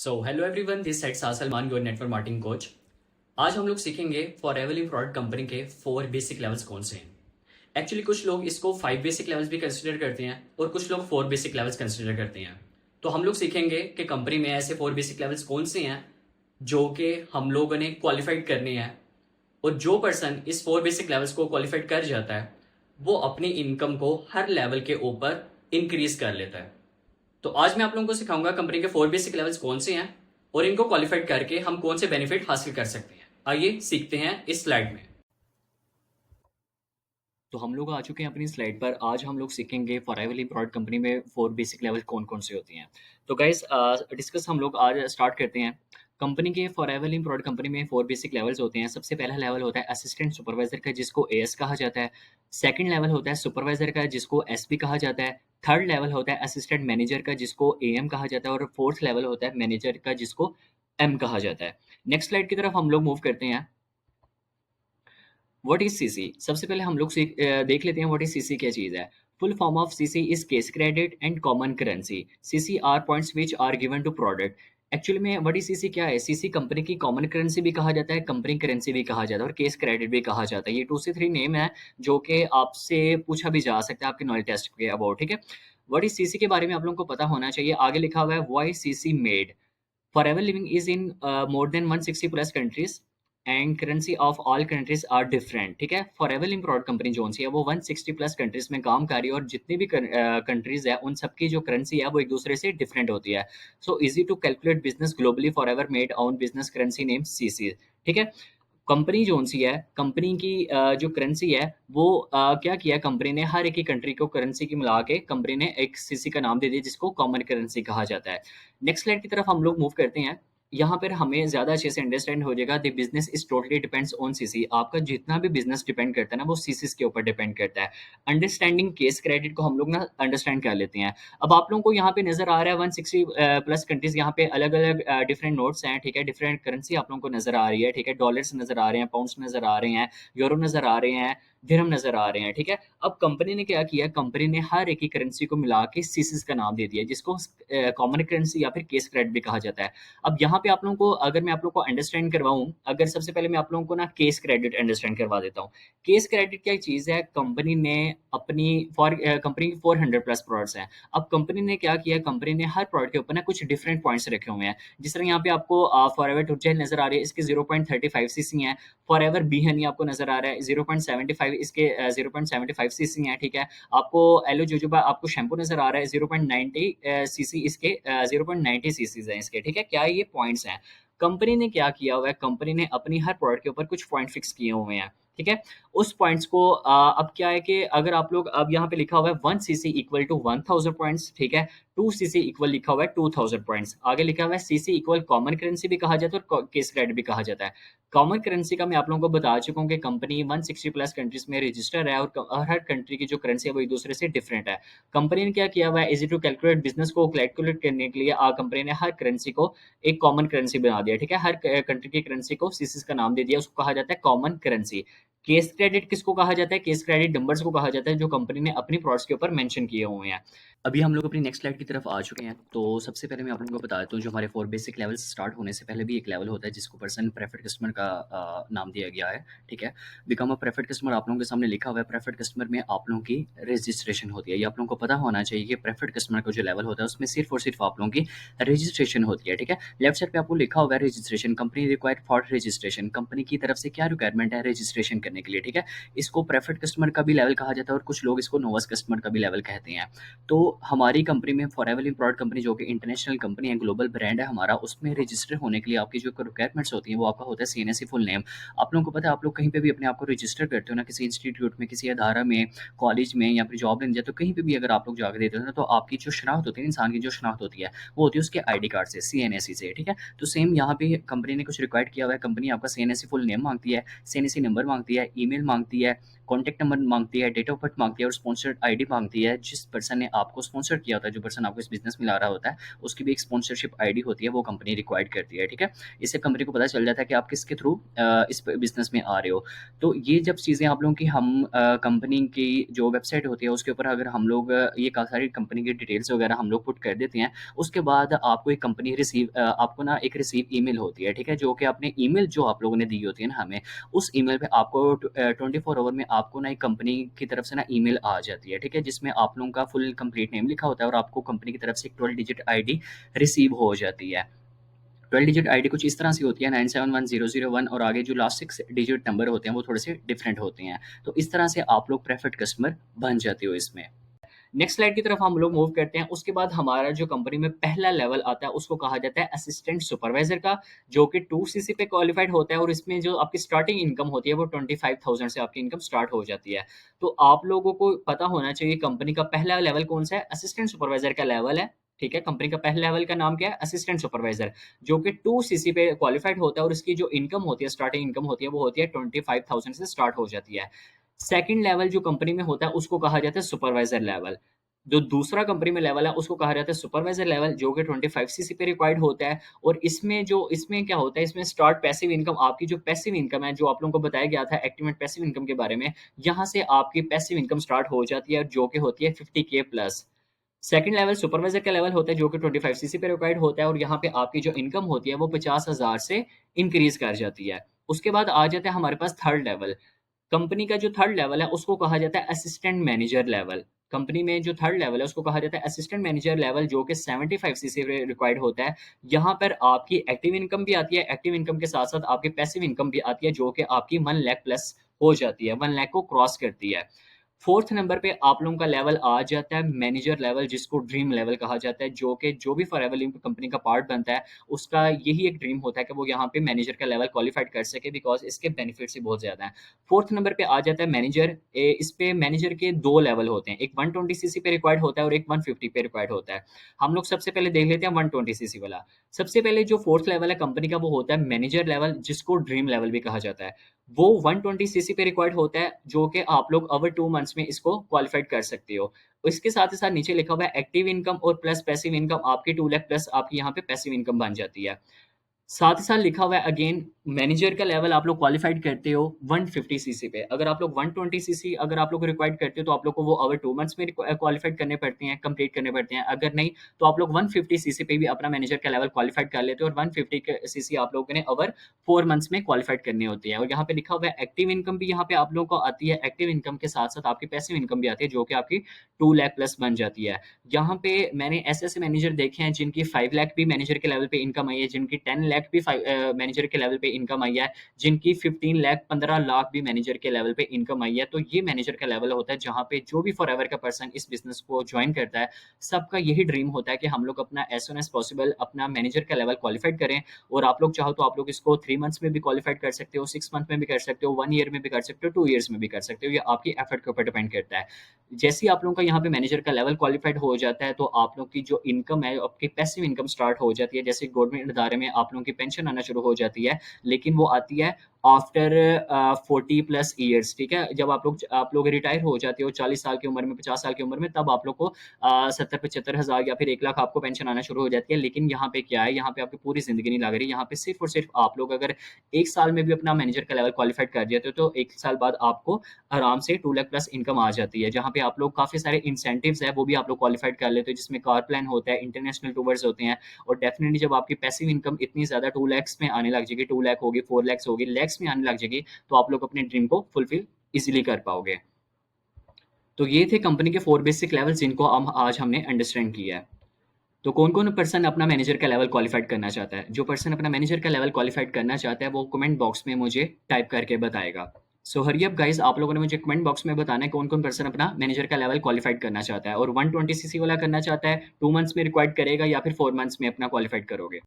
So hello everyone, this side Salman, your network marketing coach. आज हम लोग सीखेंगे फॉरएवर लिव प्रोडक्ट कंपनी के 4 बेसिक लेवल्स कौन से हैं। एक्चुअली कुछ लोग इसको 5 बेसिक लेवल्स भी कंसिडर करते हैं और कुछ लोग 4 बेसिक लेवल्स कंसिडर करते हैं। तो हम लोग सीखेंगे कि कंपनी में ऐसे 4 बेसिक लेवल्स कौन से हैं जो कि हम लोगों ने क्वालिफाइड करने हैं, और जो पर्सन इस 4 बेसिक लेवल्स को क्वालिफाइड कर जाता है वो अपनी इनकम को हर लेवल के ऊपर इंक्रीज कर लेता है। तो आज मैं आप लोगों को सिखाऊंगा कंपनी के 4 बेसिक लेवल्स कौन से हैं और इनको क्वालिफाइड करके हम कौन से बेनिफिट हासिल कर सकते हैं। आइए सीखते हैं इस स्लाइड में। तो हम लोग आ चुके हैं अपनी स्लाइड पर। आज हम लोग सीखेंगे फॉरएवर लिव प्रोडक्ट कंपनी में 4 बेसिक लेवल कौन कौन से होती हैं। तो गाइस डिस्कस हम लोग आज स्टार्ट करते हैं। कंपनी के फॉरएवर लिव प्रोडक्ट कंपनी में 4 बेसिक लेवल्स होते हैं। सबसे पहला लेवल होता है असिस्टेंट सुपरवाइजर का, जिसको एएस कहा जाता है। सेकंड लेवल होता है सुपरवाइजर का, जिसको एसपी कहा जाता है। थर्ड लेवल होता है असिस्टेंट मैनेजर का, जिसको एएम कहा जाता है। और फोर्थ लेवल होता है मैनेजर का, जिसको एम कहा जाता है। नेक्स्ट स्लाइड की तरफ हम लोग मूव करते हैं। What is CC? सबसे पहले हम लोग देख लेते हैं व्हाट इज सीसी क्या चीज़ है। Full form of CC is case credit and common currency. CC are points which are given to product. Actually में व्हाट इज सीसी क्या है? सीसी कंपनी की कॉमन करेंसी भी कहा जाता है, कंपनी करेंसी भी कहा जाता है और केस क्रेडिट भी कहा जाता है। ये 2 से 3 नेम है जो कि आपसे पूछा भी जा सकता है आपके नॉलेज टेस्ट के अबाउट। ठीक है, व्हाट इज सीसी के बारे में आप लोगों को पता होना चाहिए। आगे लिखा हुआ है why CC made. Forever Living is in more than 160 plus countries and currency of all countries are different. ठीक है, फॉरएवर लिव प्रोडक्ट कंपनी जो सी है वो 160 प्लस कंट्रीज में काम कर रही है और जितनी भी कंट्रीज है उन सबकी जो करेंसी है वो एक दूसरे से डिफरेंट होती है। So easy to calculate business globally Forever made on business currency name CC. ठीक है, कंपनी जो सी है, कंपनी की जो करेंसी है वो क्या किया कंपनी ने, हर एक ही कंट्री को करेंसी की मिला के कंपनी ने एक सीसी का नाम दे दिया जिसको कॉमन करेंसी कहा जाता है। नेक्स्ट स्लाइड की तरफ हम लोग मूव करते हैं। यहाँ पर हमें ज़्यादा अच्छे से अंडरस्टैंड हो जाएगा। The business is totally depends on CC. आपका जितना भी बिजनेस डिपेंड करता है ना वो सीसीस के ऊपर डिपेंड करता है। अंडरस्टैंडिंग केस क्रेडिट को हम लोग ना अंडरस्टैंड कर लेते हैं। अब आप लोगों को यहाँ पे नजर आ रहा है 160 प्लस कंट्रीज, यहाँ पे अलग अलग डिफरेंट नोट्स हैं। ठीक है, डिफरेंट करेंसी आप लोगों को नजर आ रही है। ठीक है, डॉलर्स नजर आ रहे हैं, पाउंड्स नजर आ रहे हैं, यूरो नजर आ रहे हैं, दिरहम नजर आ रहे हैं। ठीक है, अब कंपनी ने क्या किया, कंपनी ने हर एक ही करेंसी को मिला के सीसीस का नाम दे दिया जिसको कॉमन करेंसी या फिर केस क्रेडिट भी कहा जाता है। अब यहाँ पे आप लोगों को, अगर मैं आप लोगों को अंडरस्टैंड करवाऊं, अगर सबसे पहले मैं आप लोगों को ना केस क्रेडिट अंडरस्टैंड करवा देता हूँ। केस क्रेडिट क्या चीज़ है? कंपनी ने अपनी कंपनी की 400 प्लस प्रोडक्ट्स हैं। अब कंपनी ने क्या किया, कंपनी ने हर प्रोडक्ट के ऊपर ना कुछ डिफरेंट पॉइंट्स रखे हुए हैं। जिस तरह यहाँ पे आपको फॉरएवर टूटजेल नजर आ रही है, इसके 0.35 सीसी हैं। फॉरएवर बी हनी आपको नजर आ रहा है 0.75, इसके 0.75 सीसी हैं। ठीक है, आपको एलो जोजोबा आपको शैम्पू नजर आ रहा है 0.90 सीसी, इसके 0.90 सीसीज हैं इसके। ठीक है, क्या ये पॉइंट्स हैं? कंपनी ने क्या किया हुआ है, कंपनी ने अपनी हर प्रोडक्ट के ऊपर कुछ पॉइंट फिक्स किए हुए हैं। ठीक है, उस पॉइंट्स को अब क्या है कि अगर आप लोग, अब यहाँ पे लिखा हुआ है 1 सीसी इक्वल टू 1000 पॉइंट्स। ठीक है, 2 सीसी इक्वल लिखा हुआ है 2000 पॉइंट्स। आगे लिखा हुआ है सीसी इक्वल कॉमन करेंसी भी कहा जाता है और केस क्रेडिट भी कहा जाता है। कॉमन करेंसी का मैं आप लोगों को बता चुका हूँ कि कंपनी 160 प्लस कंट्रीज में रजिस्टर है और हर कंट्री की जो करेंसी है वो एक दूसरे से डिफरेंट है। कंपनी ने क्या किया हुआ है, इजी टू कैलकुलेट बिजनेस को कैलकुलेट करने के लिए कंपनी ने हर करेंसी को एक कॉमन करेंसी बना दिया। ठीक है, हर कंट्री की करेंसी को सीसीस का नाम दे दिया, उसको कहा जाता है कॉमन करेंसी। केस क्रेडिट किसको कहा जाता है? केस क्रेडिट नंबर्स को कहा जाता है जो कंपनी ने अपनी प्रोडक्ट्स के ऊपर मेंशन किए हुए हैं। अभी हम लोग अपनी नेक्स्ट स्लाइड की तरफ आ चुके हैं। तो सबसे पहले मैं आप लोगों को बता देता हूँ, जो हमारे 4 बेसिक लेवल्स स्टार्ट होने से पहले भी एक लेवल होता है जिसको पर्सन प्रेफर्ड कस्टमर का नाम दिया गया है। ठीक है, बिकम अ प्रेफर्ड कस्टमर आप लोगों के सामने लिखा हुआ है। प्रेफर्ड कस्टमर में आप लोगों की रजिस्ट्रेशन होती है। ये आप लोगों को पता होना चाहिए कि प्रेफर्ड कस्टमर का जो लेवल होता है उसमें सिर्फ और सिर्फ आप लोगों की रजिस्ट्रेशन होती है। ठीक है, लेफ्ट साइड पे आपको लिखा हुआ है registration, company required for registration. Company की तरफ से क्या रिक्वायरमेंट है रजिस्ट्रेशन करने के लिए। ठीक है, इसको प्रेफर्ड कस्टमर का भी लेवल कहा जाता है और कुछ लोग इसको नोवस कस्टमर का भी लेवल कहते हैं। तो हमारी कंपनी में फॉरएवर लिव प्रोडक्ट कंपनी जो कि इंटरनेशनल कंपनी है, ग्लोबल ब्रांड है हमारा, उसमें रजिस्टर होने के लिए आपकी जो रिक्वायरमेंट्स होती हैं वो आपका होता है सीएनएससी फुल नेम। आप लोगों को पता है, आप लोग कहीं पे भी अपने आप को रजिस्टर करते हो ना, किसी इंस्टीट्यूट में, किसी अदारा में, कॉलेज में या फिर जॉब लेने जाते हो, कहीं पे भी अगर आप लोग जाकर देते हो ना, तो आपकी जो शनाख्त होती है, इंसान की जो शनाख्त होती है वो होती है उसके आईडी कार्ड से, सीएनएससी से। ठीक है, तो सेम यहाँ पे कंपनी ने कुछ रिक्वायर्ड किया हुआ है। कंपनी आपका सीएनएससी फुल नेम मांगती है, सीएनएससी नंबर मांगती है, ईमेल माँगती है, कॉन्टैक्ट नंबर माँगती है, डेट ऑफ बर्थ माँगती है और स्पॉन्सर्ड आईडी माँगती है। जिस पर्सन ने आपको स्पॉन्सर किया होता है, जो पर्सन आपको इस बिज़नेस में ला रहा होता है, उसकी भी एक स्पॉन्सरशिप आईडी होती है, वो कंपनी रिक्वायर्ड करती है, ठीक है? इससे कंपनी को पता चल जाता है कि आप किसके थ्रू इस बिज़नेस में आ रहे हो। तो ये जब चीज़ें आप लोगों की हम कंपनी की जो वेबसाइट होती है, उसके ऊपर अगर हम लोग ये काफ़ी सारी कंपनी की डिटेल्स वगैरह हम लोग पुट कर देते हैं, उसके बाद आपको एक कंपनी आपको ना एक रिसीव ईमेल होती है, ठीक है? जो कि आपने ईमेल जो आप लोगों ने दी होती है ना हमें, उस ईमेल पे आपको 24 आवर में आपको ना एक कंपनी की तरफ से ना ईमेल आ जाती है, ठीक है? जिसमें आप लोगों का फुल कंप्लीट नेम लिखा होता है और आपको कंपनी की तरफ से एक 12 डिजिट आईडी रिसीव हो जाती है। 12 डिजिट आईडी कुछ इस तरह से होती है 971001 और आगे जो लास्ट 6 डिजिट नंबर होते हैं वो थोड़े से डिफरेंट होते हैं। तो इस तरह से आप लोग प्रेफर्ड कस्टमर बन जाते हो इसमें। नेक्स्ट स्लाइड की तरफ हम लोग मूव करते हैं। उसके बाद हमारा जो कंपनी में पहला लेवल आता है उसको कहा जाता है असिस्टेंट सुपरवाइजर का, जो कि 2 सीसी पे क्वालिफाइड होता है और इसमें जो आपकी स्टार्टिंग इनकम होती है वो 25,000 से आपकी इनकम स्टार्ट हो जाती है। तो आप लोगों को पता होना चाहिए कंपनी का पहला लेवल कौन-सा है, असिस्टेंट सुपरवाइजर का लेवल है, ठीक है? कंपनी का पहला लेवल का नाम क्या है? असिस्टेंट सुपरवाइजर, जो कि 2 सीसी पे क्वालिफाइड होता है और इसकी जो इनकम होती है, स्टार्टिंग इनकम होती है, वो होती है 25,000 से स्टार्ट हो जाती है। सेकंड लेवल जो कंपनी में होता है उसको कहा जाता है सुपरवाइजर लेवल। जो दूसरा कंपनी में लेवल है उसको कहा जाता है सुपरवाइजर लेवल, जो कि 25 सीसी पे रिक्वायर्ड होता है। और इसमें क्या होता है, इसमें स्टार्ट पैसिव इनकम, आपकी जो पैसिव इनकम है जो आप लोगों को बताया गया था एक्टिव एंड पैसिव इनकम के बारे में, यहाँ से आपकी पैसिव इनकम स्टार्ट हो जाती है जो कि होती है 50K plus. Second level supervisor का लेवल होता है जो कि 25 सीसी पे रिक्वायर्ड होता है और यहाँ पे आपकी जो इनकम होती है वो 50,000 से इंक्रीज कर जाती है। उसके बाद आ जाता है हमारे पास थर्ड लेवल। कंपनी का जो थर्ड लेवल है उसको कहा जाता है असिस्टेंट मैनेजर लेवल। कंपनी में जो थर्ड लेवल है उसको कहा जाता है असिस्टेंट मैनेजर लेवल, जो कि 75 सी से रिक्वायर्ड होता है। यहाँ पर आपकी एक्टिव इनकम भी आती है, एक्टिव इनकम के साथ-साथ आपकी पैसिव इनकम भी आती है जो कि आपकी 1 लाख प्लस हो जाती है, 1 लाख को क्रॉस करती है। फोर्थ नंबर पे आप लोगों का लेवल आ जाता है मैनेजर लेवल, जिसको ड्रीम लेवल कहा जाता है, जो कि जो भी फॉरएवर लिंक कंपनी का पार्ट बनता है उसका यही एक ड्रीम होता है कि वो यहाँ पे मैनेजर का लेवल क्वालिफाइड कर सके, बिकॉज़ इसके बेनिफिट्स ही बहुत ज़्यादा हैं। फोर्थ नंबर पे आ जाता है मैनेजर। इस पे मैनेजर के 2 लेवल होते हैं, एक 120 सीसी पे रिक्वायर्ड होता है और एक 150 पे रिक्वायर्ड होता है। हम लोग सबसे पहले देख लेते हैं 120 सीसी वाला। सबसे पहले जो फोर्थ लेवल है कंपनी का वो होता है मैनेजर लेवल, जिसको ड्रीम लेवल भी कहा जाता है। वो 120 सीसी पे रिक्वायर्ड होता है, जो कि आप लोग ओवर 2 मंथ्स में इसको क्वालिफाइड कर सकते हो। इसके साथ ही साथ नीचे लिखा हुआ है एक्टिव इनकम और प्लस पैसिव इनकम, आपकी 2 लाख प्लस आपकी यहाँ पे पैसिव इनकम बन जाती है। साथ ही साथ लिखा हुआ है अगेन मैनेजर का लेवल आप लोग क्वालिफाइड करते हो 150 सीसी पे। अगर आप लोग 120 सीसी अगर आप लोग रिक्वायर्ड करते हो तो आप लोग को वो ओवर 2 मंथ्स में क्वालिफाइड करने पड़ते हैं, कंप्लीट करने पड़ते हैं। अगर नहीं तो आप लोग 150 सीसी पे भी अपना मैनेजर का लेवल क्वालिफाइड कर लेते हो और 150 सीसी आप लोगों ने ओवर 4 मंथ्स में क्वालिफाइड करनी होती है। और यहाँ पे लिखा हुआ है एक्टिव इनकम भी यहाँ पे आप लोगों को आती है। एक्टिव इनकम के साथ-साथ आपकी पैसिव इनकम भी आती है, जो कि आपकी 2 लाख प्लस बन जाती है। यहाँ पे मैंने ऐसे-ऐसे मैनेजर देखे हैं जिनकी 5 लाख भी मैनेजर के लेवल पे इनकम आई है, जिनकी 10 लाख भी मैनेजर के लेवल पे इनकम आई है, जिनकी 15 लाख 15 लाख भी मैनेजर के लेवल पे इनकम आई है। तो ये मैनेजर का लेवल होता है जहाँ पे जो भी फॉरएवर का पर्सन इस बिज़नेस को जॉइन करता है, सबका यही ड्रीम होता है कि हम लोग अपना एज़ सून एज़ पॉसिबल अपना मैनेजर का लेवल क्वालिफाइड करें। और आप लोग चाहो तो आप लोग इसको 3 मंथ्स में भी क्वालिफाइड कर सकते हो, 6 मंथ में भी कर सकते हो, 1 ईयर में भी कर सकते हो, 2 ईयर्स में भी कर सकते हो। ये आपकी एफर्ट के ऊपर डिपेंड करता है। जैसे ही आप लोगों का यहाँ पे मैनेजर का लेवल क्वालिफाइड हो जाता है, तो आप लोग की जो इनकम है, आपकी पैसिव इनकम स्टार्ट हो जाती है। जैसे गवर्नमेंट अदारे में आप लोगों की पेंशन आना शुरू हो जाती है, लेकिन वो आती है आफ्टर 40 प्लस ईयर्स, ठीक है? जब आप लोग रिटायर हो जाते हो 40 साल की उम्र में, 50 साल की उम्र में, तब आप लोग को 70-75 हज़ार या फिर 1 लाख आपको पेंशन आना शुरू हो जाती है। लेकिन यहाँ पे क्या है, यहाँ पे आपकी पूरी ज़िंदगी नहीं लग रही। यहाँ पे सिर्फ़ और सिर्फ़ आप लोग अगर 1 साल में भी अपना मैनेजर का लेवल क्वालिफाइड कर जाते हो, तो 1 साल बाद आपको आराम से 2 लाख प्लस इनकम आ जाती है। जहाँ पे आप लोग काफ़ी सारे इंसेंटिव्स हैं, वो भी आप लोग क्वालिफाइड कर लेते हो, जिसमें कार प्लान होता है, इंटरनेशनल टूर्स होते हैं। और डेफ़िनिटली जब आपकी पैसिव इनकम इतनी ज़्यादा 2 लैक्स में आने लग जाएगी, 2 लाख होगी, 4 लैक्स होगी, लैक्स में आने लग जाएगी, तो आप लोग अपने ड्रीम को फुलफ़िल ईज़िली कर पाओगे। तो ये थे कंपनी के 4 बेसिक लेवल्स जिनको आज हमने अंडरस्टैंड किया है। तो कौन-कौन पर्सन अपना मैनेजर का लेवल क्वालिफाइड करना चाहता है? जो पर्सन अपना मैनेजर का लेवल क्वालिफाइड करना चाहता है, वो कमेंट बॉक्स में मुझे टाइप करके बताएगा। सो हरी अप गाइज़, आप लोगों ने मुझे कमेंट बॉक्स में बताना है कौन-कौन पर्सन अपना मैनेजर का लेवल क्वालिफाइड करना चाहता है और 120 सीसी वाला करना चाहता है, 2 मंथ्स में रिक्वायर्ड करेगा या फिर 4 मंथ्स में अपना क्वालिफाइड करोगे?